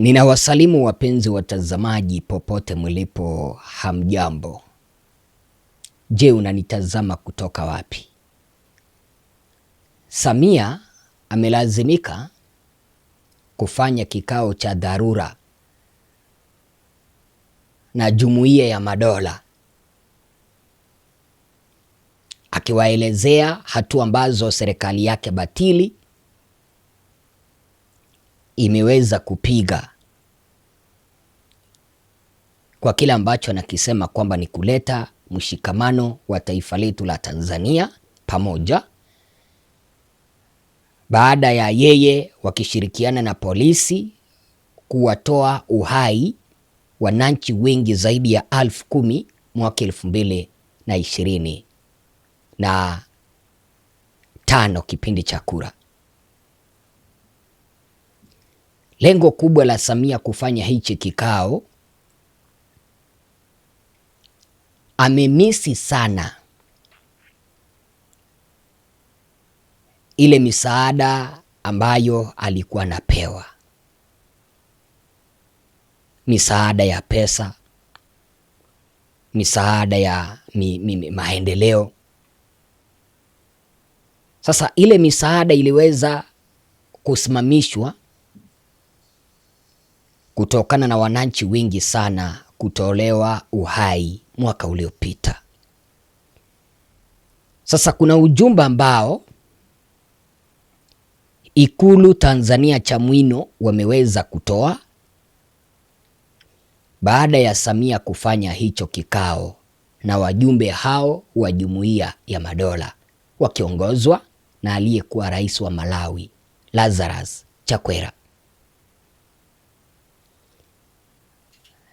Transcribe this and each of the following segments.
Ninawasalimu wapenzi watazamaji popote mlipo, hamjambo. Je, unanitazama kutoka wapi? Samia amelazimika kufanya kikao cha dharura na Jumuiya ya Madola, akiwaelezea hatua ambazo serikali yake batili imeweza kupiga kwa kile ambacho anakisema kwamba ni kuleta mshikamano wa taifa letu la Tanzania pamoja, baada ya yeye wakishirikiana na polisi kuwatoa uhai wananchi wengi zaidi ya 10,000 mwaka 2025 kipindi cha kura. Lengo kubwa la Samia kufanya hichi kikao, amemisi sana ile misaada ambayo alikuwa anapewa, misaada ya pesa, misaada ya maendeleo. Sasa ile misaada iliweza kusimamishwa kutokana na wananchi wengi sana kutolewa uhai mwaka uliopita. Sasa kuna ujumbe ambao Ikulu Tanzania Chamwino wameweza kutoa baada ya Samia kufanya hicho kikao na wajumbe hao wa Jumuiya ya Madola wakiongozwa na aliyekuwa rais wa Malawi Lazarus Chakwera.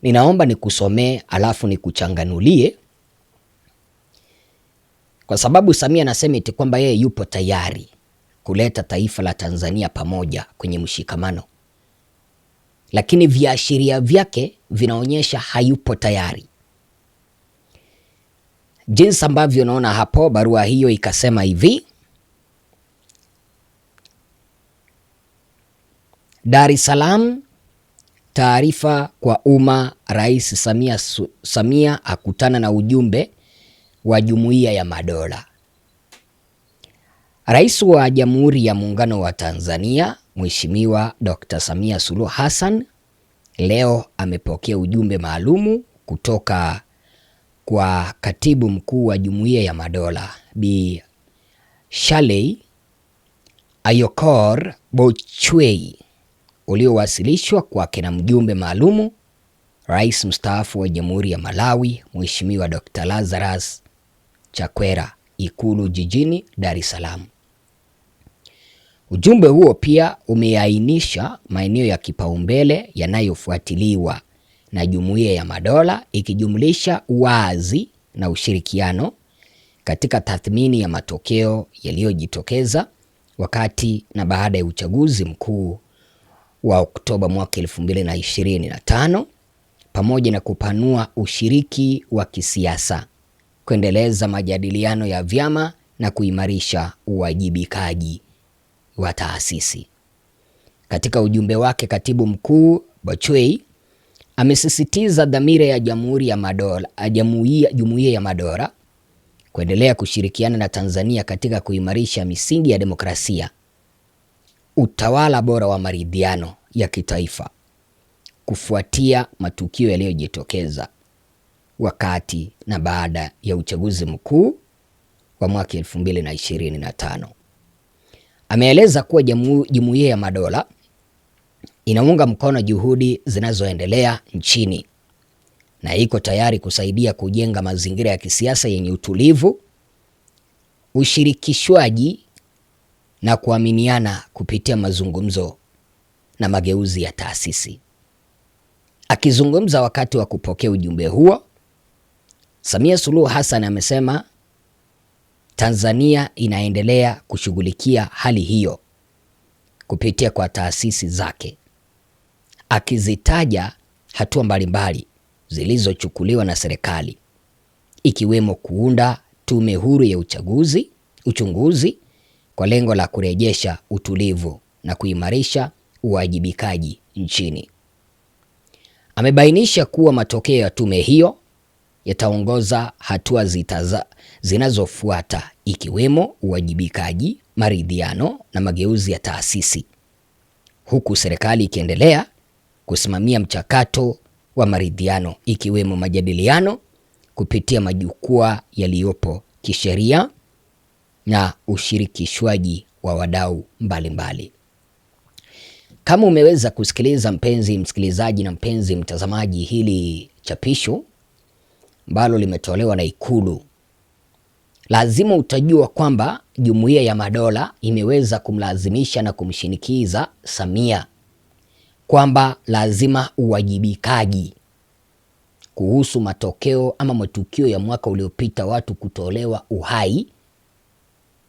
Ninaomba nikusomee alafu nikuchanganulie, kwa sababu Samia anasema eti kwamba yeye yupo tayari kuleta taifa la Tanzania pamoja kwenye mshikamano, lakini viashiria vyake vinaonyesha hayupo tayari. Jinsi ambavyo unaona hapo, barua hiyo ikasema hivi: Dar es Salaam, taarifa kwa umma. Rais Samia akutana na ujumbe wa Jumuiya ya Madola. Rais wa Jamhuri ya Muungano wa Tanzania Mheshimiwa Dr. Samia Suluhu Hassan leo amepokea ujumbe maalumu kutoka kwa Katibu Mkuu wa Jumuiya ya Madola Bi Shelley Ayokor Bochwey, uliowasilishwa kwake na mjumbe maalumu Rais mstaafu wa Jamhuri ya Malawi Mheshimiwa Dr. Lazarus Chakwera, Ikulu jijini Dar es Salaam. Ujumbe huo pia umeainisha maeneo ya kipaumbele yanayofuatiliwa na Jumuiya ya Madola, ikijumlisha uwazi na ushirikiano katika tathmini ya matokeo yaliyojitokeza wakati na baada ya uchaguzi mkuu wa Oktoba mwaka 2025, pamoja na kupanua ushiriki wa kisiasa, kuendeleza majadiliano ya vyama na kuimarisha uwajibikaji wa taasisi. Katika ujumbe wake, Katibu Mkuu Bochwey amesisitiza dhamira ya Jumuiya ya Madola kuendelea kushirikiana na Tanzania katika kuimarisha misingi ya demokrasia, utawala bora wa maridhiano ya kitaifa, kufuatia matukio yaliyojitokeza wakati na baada ya uchaguzi mkuu wa mwaka 2025. Ameeleza kuwa Jumuiya ya Madola inaunga mkono juhudi zinazoendelea nchini na iko tayari kusaidia kujenga mazingira ya kisiasa yenye utulivu, ushirikishwaji na kuaminiana kupitia mazungumzo na mageuzi ya taasisi. Akizungumza wakati wa kupokea ujumbe huo, Samia Suluhu Hassan amesema Tanzania inaendelea kushughulikia hali hiyo kupitia kwa taasisi zake, akizitaja hatua mbalimbali zilizochukuliwa na serikali, ikiwemo kuunda tume huru ya uchunguzi kwa lengo la kurejesha utulivu na kuimarisha uwajibikaji nchini. Amebainisha kuwa matokeo ya tume hiyo yataongoza hatua zinazofuata ikiwemo uwajibikaji, maridhiano na mageuzi ya taasisi, huku serikali ikiendelea kusimamia mchakato wa maridhiano ikiwemo majadiliano kupitia majukwaa yaliyopo kisheria na ushirikishwaji wa wadau mbalimbali. Kama umeweza kusikiliza mpenzi msikilizaji na mpenzi mtazamaji, hili chapisho ambalo limetolewa na Ikulu, lazima utajua kwamba Jumuiya ya Madola imeweza kumlazimisha na kumshinikiza Samia kwamba lazima uwajibikaji kuhusu matokeo ama matukio ya mwaka uliopita watu kutolewa uhai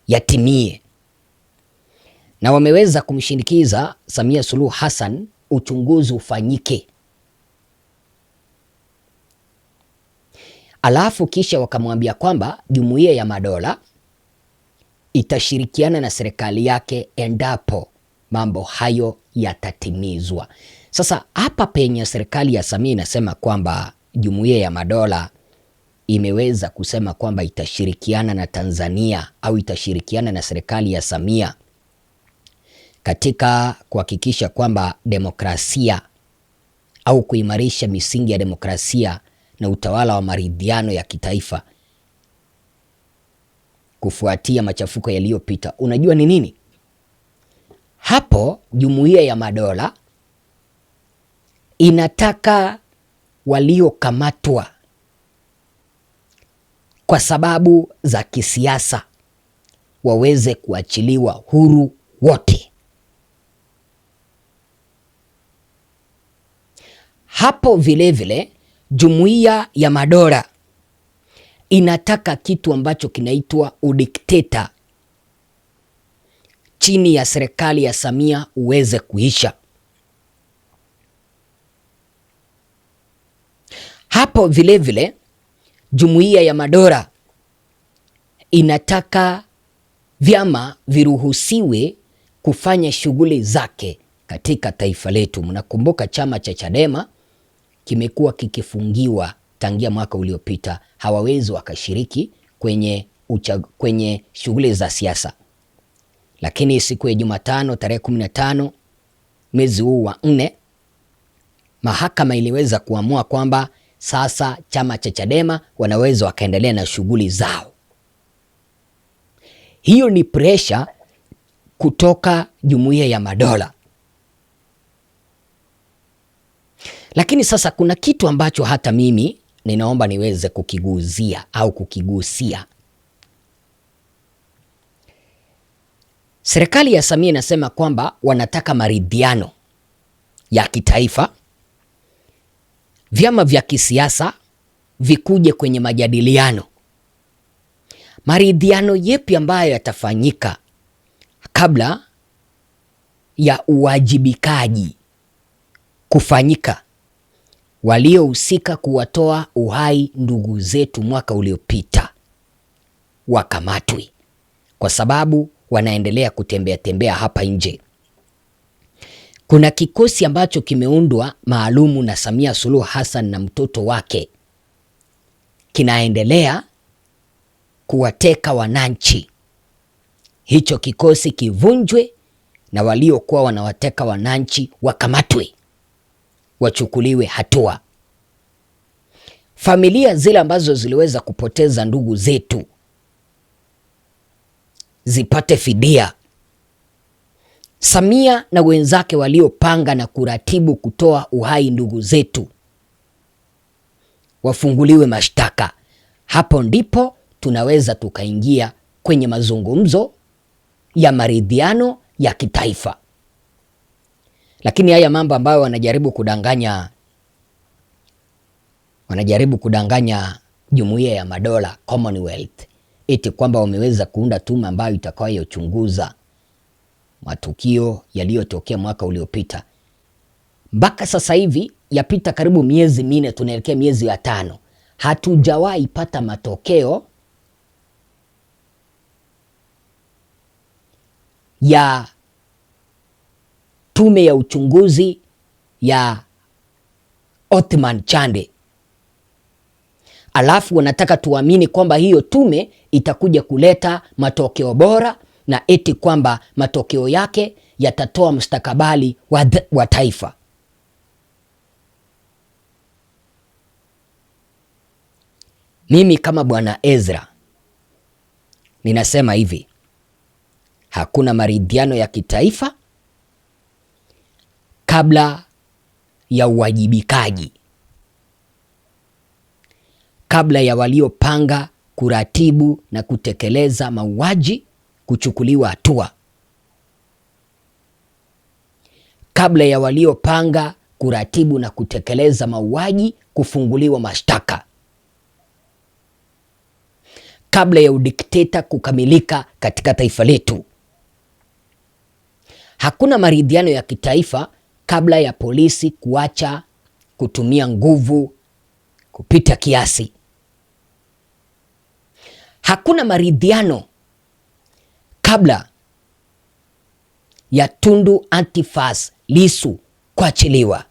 yatimie, na wameweza kumshinikiza Samia Suluhu Hassan uchunguzi ufanyike. Alafu kisha wakamwambia kwamba Jumuiya ya Madola itashirikiana na serikali yake endapo mambo hayo yatatimizwa. Sasa hapa penye serikali ya Samia inasema kwamba Jumuiya ya Madola imeweza kusema kwamba itashirikiana na Tanzania au itashirikiana na serikali ya Samia katika kuhakikisha kwamba demokrasia au kuimarisha misingi ya demokrasia na utawala wa maridhiano ya kitaifa kufuatia machafuko yaliyopita. Unajua ni nini? Hapo Jumuiya ya Madola inataka waliokamatwa kwa sababu za kisiasa waweze kuachiliwa huru wote. Hapo vilevile Jumuiya ya Madola inataka kitu ambacho kinaitwa udikteta chini ya serikali ya Samia uweze kuisha. Hapo vilevile Jumuiya ya Madola inataka vyama viruhusiwe kufanya shughuli zake katika taifa letu. Mnakumbuka chama cha Chadema kimekuwa kikifungiwa tangia mwaka uliopita, hawawezi wakashiriki kwenye shughuli za siasa. Lakini siku ya Jumatano tarehe 15 mwezi huu wa 4, mahakama iliweza kuamua kwamba sasa chama cha Chadema wanaweza wakaendelea na shughuli zao. Hiyo ni pressure kutoka Jumuiya ya Madola. Lakini sasa kuna kitu ambacho hata mimi ninaomba niweze kukiguzia au kukigusia. Serikali ya Samia inasema kwamba wanataka maridhiano ya kitaifa, vyama vya kisiasa vikuje kwenye majadiliano. Maridhiano yepi ambayo yatafanyika kabla ya uwajibikaji kufanyika? Waliohusika kuwatoa uhai ndugu zetu mwaka uliopita wakamatwe, kwa sababu wanaendelea kutembea tembea hapa nje. Kuna kikosi ambacho kimeundwa maalumu na Samia Suluhu Hassan na mtoto wake, kinaendelea kuwateka wananchi. Hicho kikosi kivunjwe na waliokuwa wanawateka wananchi wakamatwe, wachukuliwe hatua. Familia zile ambazo ziliweza kupoteza ndugu zetu zipate fidia. Samia na wenzake waliopanga na kuratibu kutoa uhai ndugu zetu wafunguliwe mashtaka. Hapo ndipo tunaweza tukaingia kwenye mazungumzo ya maridhiano ya kitaifa. Lakini haya mambo ambayo wanajaribu kudanganya Jumuiya ya Madola, Commonwealth, eti kwamba wameweza kuunda tume ambayo itakayochunguza matukio yaliyotokea mwaka uliopita. Mpaka sasa hivi yapita karibu miezi 4, tunaelekea miezi ya 5, hatujawahi pata matokeo ya tume ya uchunguzi ya Othman Chande, alafu wanataka tuamini kwamba hiyo tume itakuja kuleta matokeo bora na eti kwamba matokeo yake yatatoa mustakabali wa taifa. Mimi kama Bwana Ezra ninasema hivi, hakuna maridhiano ya kitaifa kabla ya uwajibikaji, kabla ya waliopanga, kuratibu na kutekeleza mauaji kuchukuliwa hatua, kabla ya waliopanga, kuratibu na kutekeleza mauaji kufunguliwa mashtaka, kabla ya udikteta kukamilika katika taifa letu. Hakuna maridhiano ya kitaifa kabla ya polisi kuacha kutumia nguvu kupita kiasi. Hakuna maridhiano kabla ya Tundu Antiphas Lissu kuachiliwa.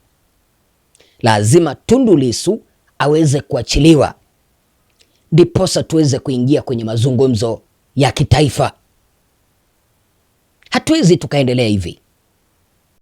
Lazima Tundu Lissu aweze kuachiliwa ndiposa tuweze kuingia kwenye mazungumzo ya kitaifa. Hatuwezi tukaendelea hivi.